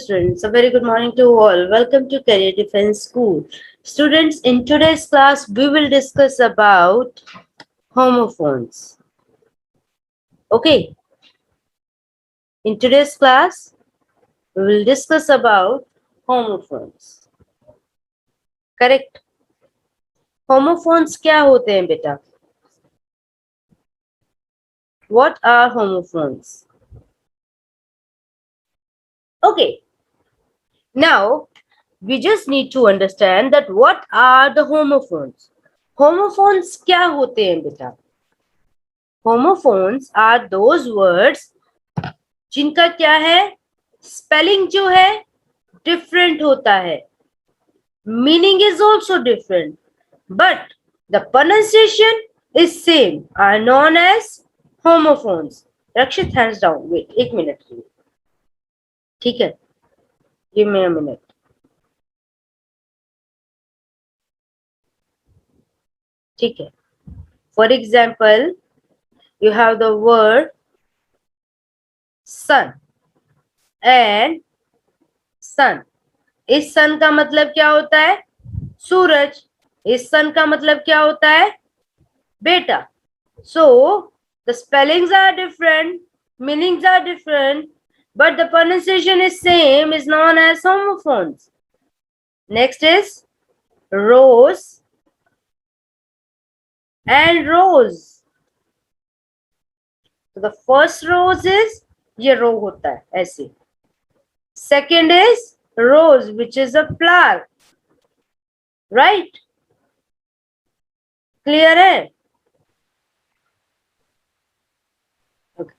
students, a very good morning to all. Welcome to Career Defense School. Students, in today's class, we will discuss about homophones. Okay, in today's class, we will discuss about homophones. Correct? Homophones क्या होते हैं बेटा? What are homophones? Okay, now we just need to understand that what are the homophones. Homophones क्या होते हैं बेटा? Homophones are those words जिनका क्या है, स्पेलिंग जो है डिफरेंट होता है, meaning is also different, but the pronunciation is same, are known as homophones. Rakshit, hands down. Wait, एक मिनट, ठीक है, गिव मी अ मिनट. ठीक है, for example you have the word sun and sun. इस sun का मतलब क्या होता है? सूरज. इस sun का मतलब क्या होता है? बेटा. So the spellings are different, meanings are different, but the pronunciation is same, is known as homophones. Next is rose and rose. तो the first rose is, ये रो होता है ऐसे. Second is rose, which is a flower, right? Clear है? Okay.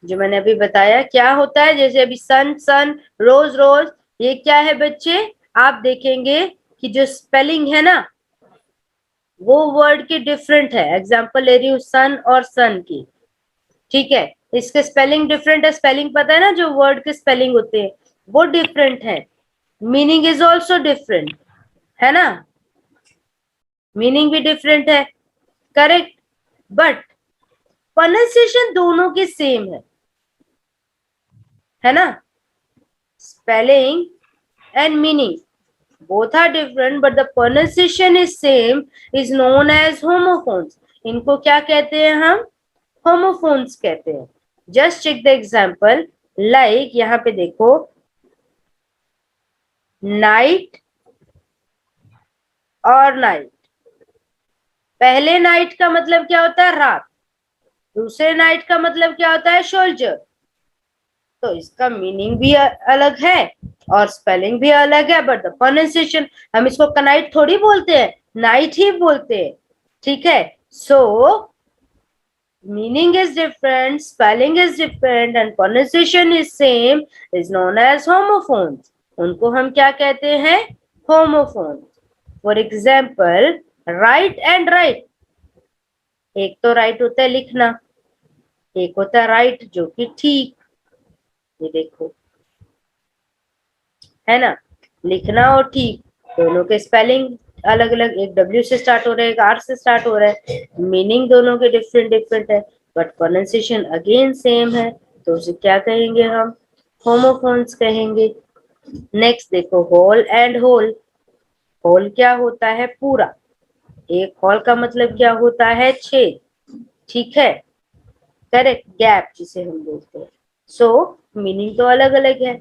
जो मैंने अभी बताया क्या होता है, जैसे अभी सन सन, रोज रोज, ये क्या है बच्चे? आप देखेंगे कि जो स्पेलिंग है ना, वो वर्ड की डिफरेंट है. एग्जाम्पल ले रही हूँ सन और सन की. ठीक है, इसके स्पेलिंग डिफरेंट है. स्पेलिंग पता है ना, जो वर्ड के स्पेलिंग होते हैं वो डिफरेंट है. मीनिंग इज ऑल्सो डिफरेंट है ना, मीनिंग भी डिफरेंट है. करेक्ट, बट प्रोनाउंसिएशन दोनों की सेम है ना. Spelling and meaning both are different, but the pronunciation is same, is known as homophones. इनको क्या कहते हैं हम? homophones कहते हैं. just check the example, like यहाँ पे देखो, night और night. पहले नाइट का मतलब क्या होता है? रात. दूसरे नाइट का मतलब क्या होता है? सोल्जर. तो इसका मीनिंग भी अलग है और स्पेलिंग भी अलग है, बट द प्रोनाउंसिएशन, हम इसको कनाइट थोड़ी बोलते हैं, नाइट ही बोलते हैं. ठीक है, so meaning is different, spelling is different and pronunciation is same, is known as homophones. उनको हम क्या कहते हैं? Homophones. For example, right and write. एक तो राइट होता है लिखना, एक होता है राइट जो कि ठीक. ये देखो, है ना, लिखना और ठीक, दोनों के स्पेलिंग अलग अलग, एक डब्ल्यू से स्टार्ट हो रहा है, एक आर से स्टार्ट हो रहा है. मीनिंग दोनों के डिफरेंट डिफरेंट है, बट प्रोनाउंसिएशन अगेन सेम है. तो उसे क्या कहेंगे हम? होमोफोन्स कहेंगे. नेक्स्ट देखो, होल एंड होल. होल क्या होता है? पूरा. एक होल का मतलब क्या होता है? छेद. ठीक है, करेक्ट, गैप जिसे हम बोलते हैं. सो मीनिंग तो अलग अलग है.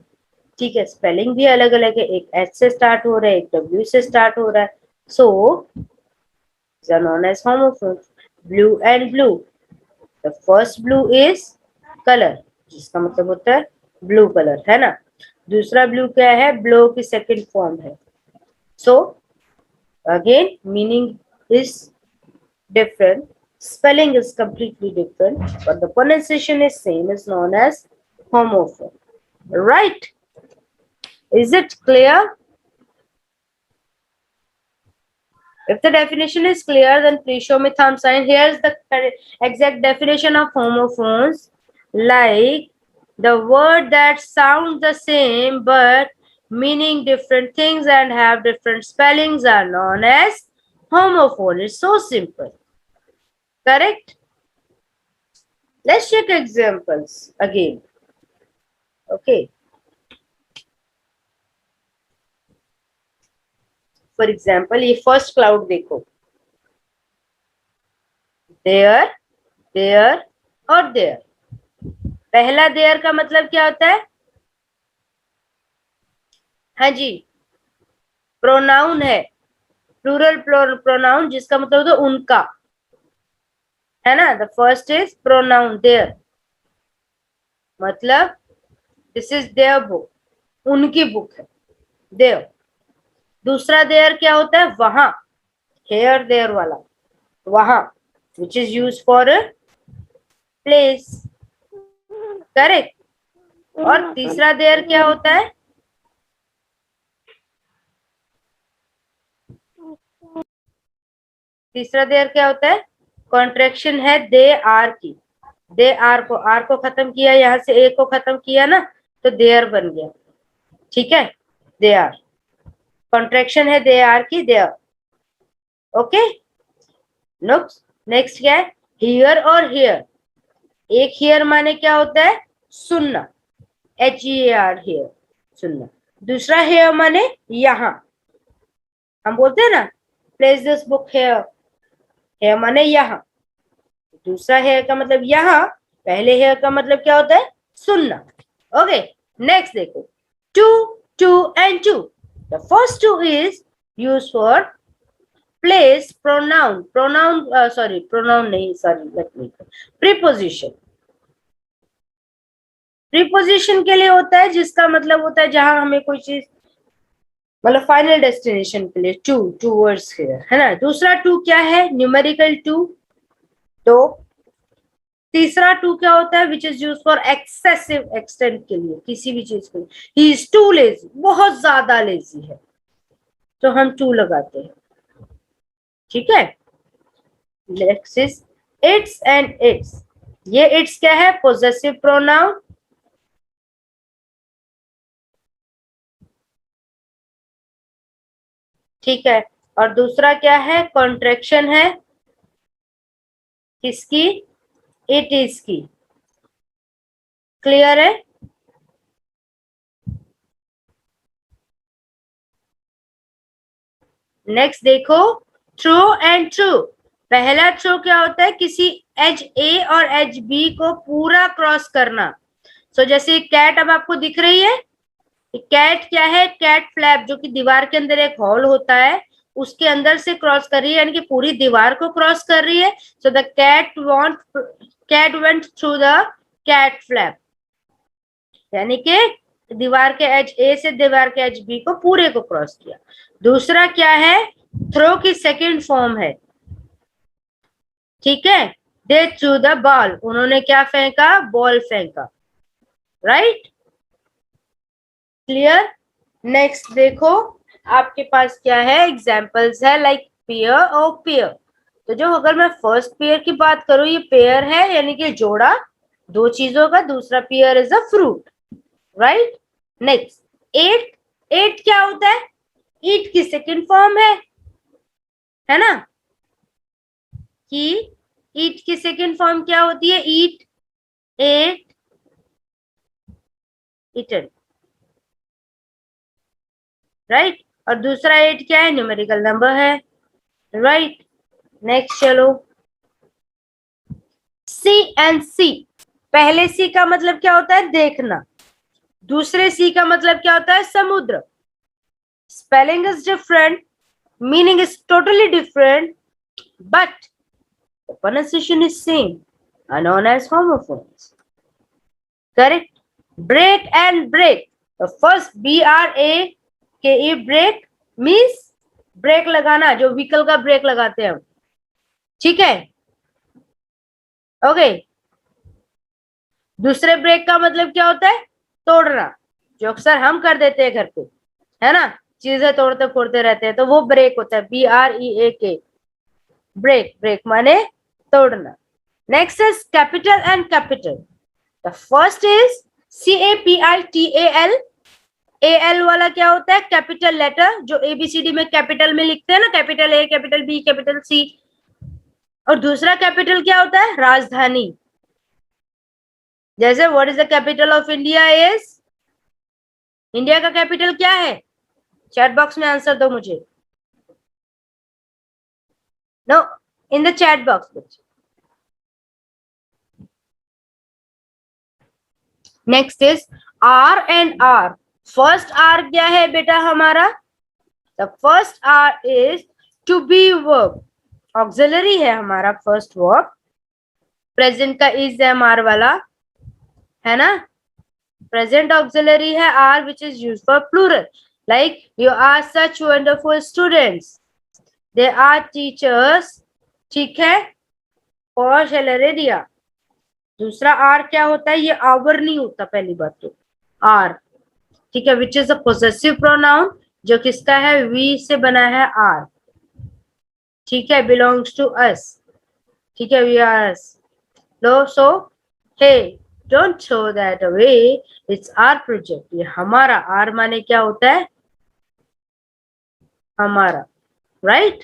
ठीक है, स्पेलिंग भी अलग अलग है, एक एच से स्टार्ट हो रहा है, एक डब्ल्यू से स्टार्ट हो रहा है. So known as homophones. Blue and blew. The first blue is colour, जिसका मतलब होता है ब्लू कलर, है ना. दूसरा ब्लू क्या है? ब्लो की सेकंड फॉर्म है. So again meaning is different, spelling is completely different, but the pronunciation is same, is known as homophone. Right? Is it clear? If the definition is clear, then please show me thumb sign. Here's the exact definition of homophones. Like the word that sound the same but meaning different things and have different spellings are known as homophone. It's so simple. Correct? Let's check examples again. Okay. For example ये first cloud देखो, their, there और they're. पहला their का मतलब क्या होता है? हाँ जी, प्रोनाउन है, प्लूरल प्रोनाउन, जिसका मतलब होता है उनका, है ना। The first is pronoun their, मतलब दिस इज देयर बुक, उनकी बुक है देयर। दूसरा देयर क्या होता है? वहां, हेयर देयर वाला, वहां, which is use for place, correct. और तीसरा देयर क्या होता है? तीसरा देयर क्या होता है? कॉन्ट्रेक्शन है दे आर की, दे आर को खत्म किया, यहां से ए को खत्म किया ना, तो देयर बन गया, ठीक है, दे आर। कॉन्ट्रेक्शन है दे आर की, देयर। ओके, नेक्स्ट क्या है? हियर और हियर। एक हियर माने क्या होता है? सुनना, HEAR, हियर, सुनना। दूसरा हेयर माने यहाँ, हम बोलते हैं ना place this book here, here माने यहाँ। दूसरा हेयर का मतलब यहाँ, पहले हेयर का मतलब क्या होता है? सुनना। ओके, नेक्स्ट देखो, to, too and two. The first to is use for place pronoun, pronoun नहीं, sorry, let me, preposition. Preposition के लिए होता है जिसका मतलब होता है जहां हमें कोई चीज, मतलब फाइनल डेस्टिनेशन के लिए, टू, टू वर्ड्स है ना। दूसरा टू क्या है? न्यूमेरिकल टू, दो। तीसरा टू क्या होता है? विच is use for excessive extent के लिए, किसी भी चीज के लिए। ही इज टू लेजी, बहुत ज्यादा लेजी है, तो हम टू लगाते हैं, ठीक है। Next is it's and it's. ये इट्स क्या है? पोजेसिव प्रोनाउन, ठीक है। और दूसरा क्या है? कॉन्ट्रेक्शन है, किसकी? इट इज की, क्लियर है। नेक्स्ट देखो, ट्रू एंड ट्रू। पहला ट्रू क्या होता है? किसी एज ए और एज बी को पूरा क्रॉस करना। सो जैसे कैट अब आपको दिख रही है, कैट क्या है? कैट फ्लैप, जो कि दीवार के अंदर एक हॉल होता है, उसके अंदर से क्रॉस कर रही है, यानी कि पूरी दीवार को क्रॉस कर रही है। So the cat went through the cat flap, यानी कि दीवार के एज ए से दीवार के एज बी को पूरे को क्रॉस किया। दूसरा क्या है? थ्रो की सेकंड फॉर्म है, ठीक है। दे थ्रू द बॉल, उन्होंने क्या फेंका? बॉल फेंका, राइट, क्लियर। नेक्स्ट देखो, आपके पास क्या है? एग्जाम्पल्स है, लाइक पेयर और पेयर। तो जो अगर मैं फर्स्ट पेयर की बात करूं, ये पेयर है यानी कि जोड़ा दो चीजों का। दूसरा pair is a fruit, right. Next eight, eight क्या होता है? ईट की सेकंड फॉर्म है ना, कि ईट की सेकंड फॉर्म क्या होती है? ईट, एट, ईटन, राइट। और दूसरा एट क्या है? न्यूमेरिकल नंबर है, राइट। नेक्स्ट चलो, सी एंड सी। पहले सी का मतलब क्या होता है? देखना। दूसरे सी का मतलब क्या होता है? समुद्र। Spelling is different, meaning is totally different, but the pronunciation is same, are known as homophones, correct. Break and break. The first BRAKE, break means brake लगाना, जो व्हीकल का ब्रेक लगाते हैं हम, ठीक है, ओके। दूसरे ब्रेक का मतलब क्या होता है? तोड़ना, जो अक्सर हम कर देते हैं घर पे, है ना, चीजें तोड़ते फोड़ते रहते हैं, तो वो ब्रेक होता है, BREAK, ब्रेक। ब्रेक माने तोड़ना। Next is capital and capital. The first is CAPITAL। AL वाला क्या होता है? कैपिटल लेटर, जो ABCD में कैपिटल में लिखते हैं ना, capital A, capital B, capital C। और दूसरा कैपिटल क्या होता है? राजधानी। जैसे what is the capital of India? Is, India का कैपिटल क्या है? चैट बॉक्स में आंसर दो मुझे। No, in the chat box. Next is are and are. First are क्या है बेटा हमारा? The first are is to be verb. Auxiliary है हमारा फर्स्ट वर्ब. प्रेजेंट का इज है आर वाला, है ना. प्रेजेंट ऑक्सिलरी है are which is use for plural. Like you are such wonderful students, they are teachers. ठीक है, और शैलरे दिया. दूसरा आर क्या होता है? ये आवर नहीं होता पहली बात तो. आर, ठीक है, which is a possessive pronoun, जो किसका है? वी से बना है आर. ठीक है, बिलोंग्स टू अस. ठीक है, वी आर अस. लो, so hey, don't throw that away, it's our project. ये हमारा. आर माने क्या होता है? हमारा. राइट,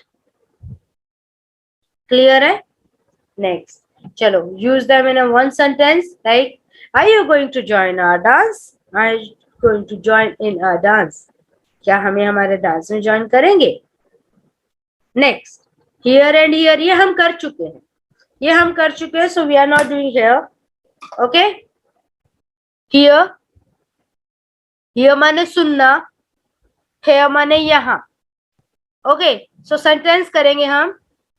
क्लियर है? नेक्स्ट, चलो, use them in one sentence. Like, are you going to join our dance? Are you going to join in our dance? क्या हमें हमारे डांस में ज्वाइन करेंगे? नेक्स्ट, हियर एंड हियर, ये हम कर चुके हैं. ये हम कर चुके हैं, so we are not doing here. Okay, hear, hear माने सुनना, हियर माने यहाँ. ओके, सो सेंटेंस करेंगे हम.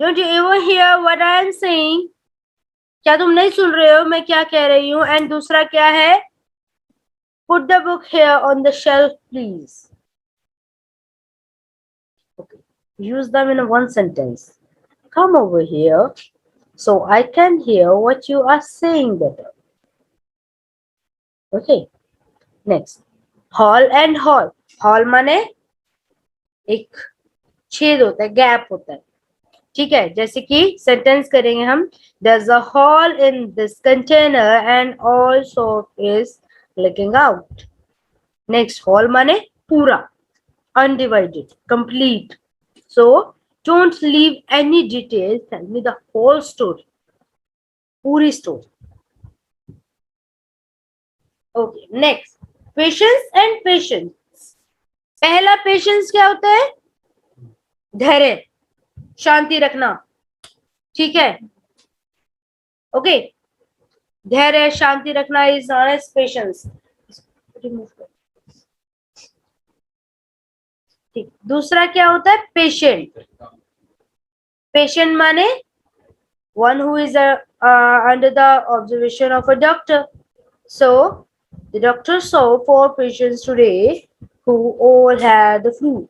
Don't you ever here what I am saying? क्या तुम नहीं सुन रहे हो मैं क्या कह रही हूँ? एंड दूसरा क्या है? Put the book here on the shelf please. Okay, use them in one sentence. Come over here so I can hear what you are saying better. Okay, next, hall and hall. Hall माने एक छेद होता है, gap होता है. ठीक है, जैसे कि सेंटेंस करेंगे हम. There's a hole in this container and all soap is leaking out. Next, hall माने पूरा, undivided, complete. So don't leave any details, tell me the whole story. पूरी story. Okay, next, patience and patience. पहला patience क्या होता है? धैर्य, शांति रखना. ठीक है, ओके, धैर्य शांति रखना इज नॉन एज पेशेंस. ठीक, दूसरा क्या होता है? पेशेंट. पेशेंट माने one who is under the observation of a doctor. So the doctor saw 4 patients today who all had the flu.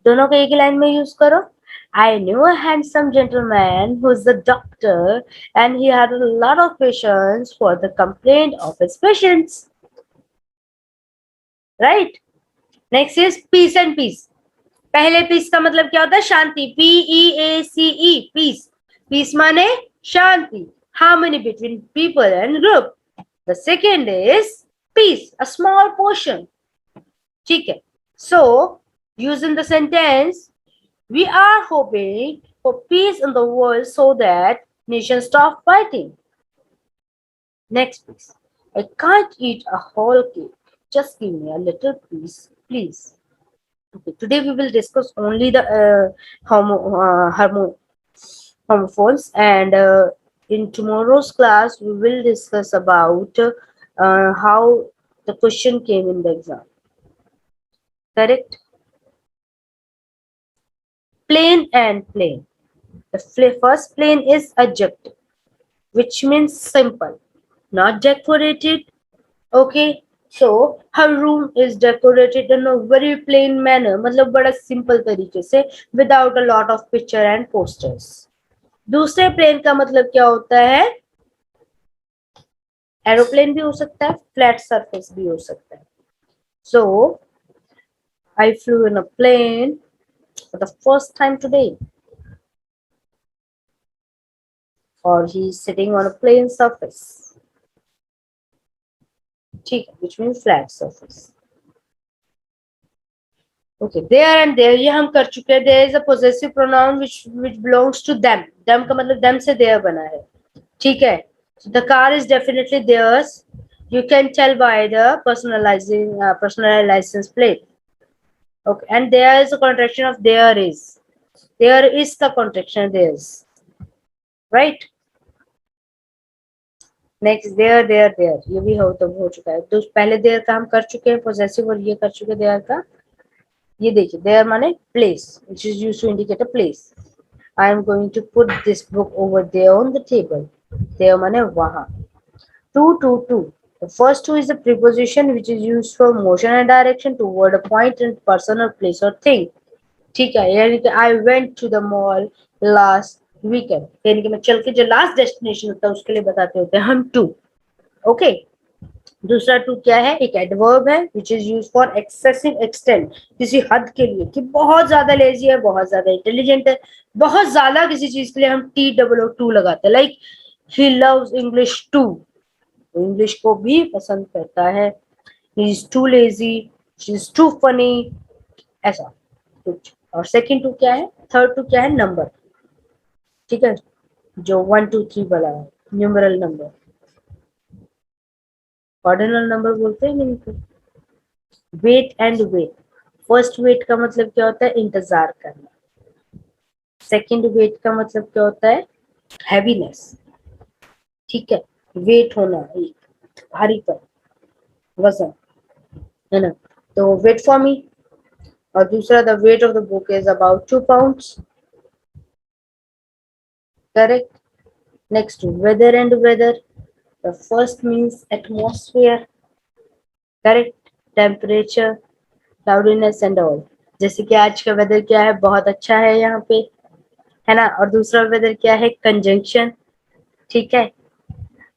दोनों को एक ही लाइन में यूज करो. I knew a handsome gentleman who's a doctor and he had a lot of patients for the complaint of his patients. Right? Next is peace and peace. पहले piece का मतलब क्या होता है? शांति. PEACE, piece. पीस माने शांति, harmony between people and group. The second is peace, a small portion. ठीक है, so use in the sentence, we are hoping for peace in the world so that nations stop fighting. Next piece, I can't eat a whole cake, just give me a little piece please. Okay, today we will discuss only the homophones, and in tomorrow's class we will discuss about how the question came in the exam. Correct? Plain and plain. The first plain is adjective, which means simple, not decorated. Okay, so her room is decorated in a very plain manner, मतलब बड़ा simple तरीके से, without a lot of picture and posters. दूसरे plane का मतलब क्या होता है? एरोप्लेन भी हो सकता है, फ्लैट सरफेस भी हो सकता है. So I flew in a plane for the first time today. Or he's sitting on a plain surface. ठीक है, which means flat surface. Okay, there and there ये हम कर चुके हैं. There is a possessive pronoun which belongs to them. Them का मतलब them से there बना है. ठीक है, so the car is definitely theirs. You can tell by the personalized license plate. Okay, and there is a contraction of there is. there is का contraction there is, right? Next there their they're, ये भी हो तो हो चुका है। तो पहले देयर का हम कर चुके हैं पोजेसिव, और ये कर चुके हैं देयर का। ये देखिए देयर माने place, which is used to indicate a place. I am going to put this book over there on the table, there माने वहां। Two, the first two is the preposition which is used for motion and direction toward a point and person or place or thing। ठीक है, यानी कि I went to the mall last weekend, यानी कि मैं चल के जो लास्ट डेस्टिनेशन होता है उसके लिए बताते होते हैं हम टू। ओके, दूसरा टू क्या है, एक एडवर्ब है विच is use for excessive extent, किसी हद के लिए, कि बहुत ज्यादा लेजी है, बहुत ज्यादा इंटेलिजेंट है, बहुत ज्यादा किसी चीज के लिए हम टी डबल ओ टू लगाते हैं। Like he loves English too, English को भी पसंद करता है। He is too lazy, she is too funny, ऐसा कुछ। और सेकंड टू क्या है, थर्ड टू क्या है, नंबर। ठीक है, जो 1 2 3 वाला है, न्यूमरल नंबर, ऑर्डिनल नंबर बोलते हैं इनको। Wait and weight, first wait का मतलब क्या होता है, इंतजार करना। सेकंड वेट का मतलब क्या होता है, हैवीनेस। ठीक है, वेट होना, एक भारी पर, वजन, है ना। तो वेट फॉर मी। और दूसरा the weight of the book is about 2 pounds, correct. Next weather and whether, the first means atmosphere, correct, temperature, cloudiness and all। जैसे कि आज का वेदर क्या है, बहुत अच्छा है यहाँ पे, है ना। और दूसरा वेदर क्या है, कंजंक्शन। ठीक है,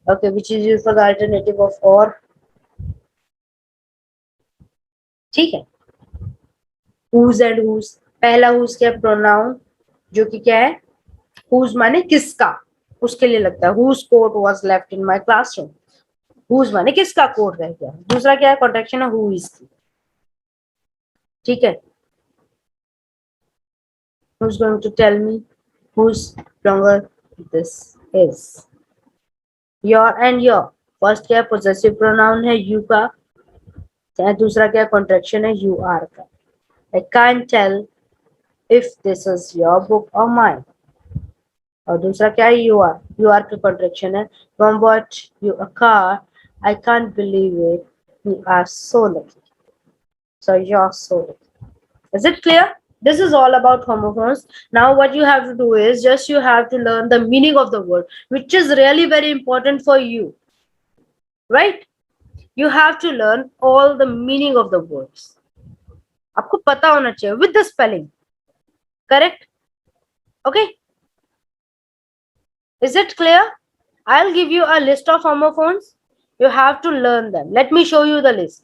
okay, which is used for the alternative of और। ठीक है, whose एंड whose, पहला whose क्या, प्रोनाउन, जो कि क्या है, whose माने किसका, उसके लिए लगता है। whose coat was left in my classroom, whose माने किसका कोट रह गया। दूसरा क्या है, कॉन्ट्रैक्शन है who is की। ठीक है, who's going to tell me whose longer this is। your and your, first क्या है, पोजेसिव प्रोनाउन है you का, दूसरा क्या, कॉन्ट्रैक्शन है you are का। I can't tell if this is your book or mine। और दूसरा क्या है, you are का कॉन्ट्रैक्शन है from what you a car, I can't believe it, you are so lucky, so you're so lucky। Is it clear? This is all about homophones। Now what you have to do is just you have to learn the meaning of the word, which is really very important for you, right? You have to learn all the meaning of the words, आपको पता होना चाहिए with the spelling, correct? Okay, is it clear? I'll give you a list of homophones, you have to learn them। Let me show you the list।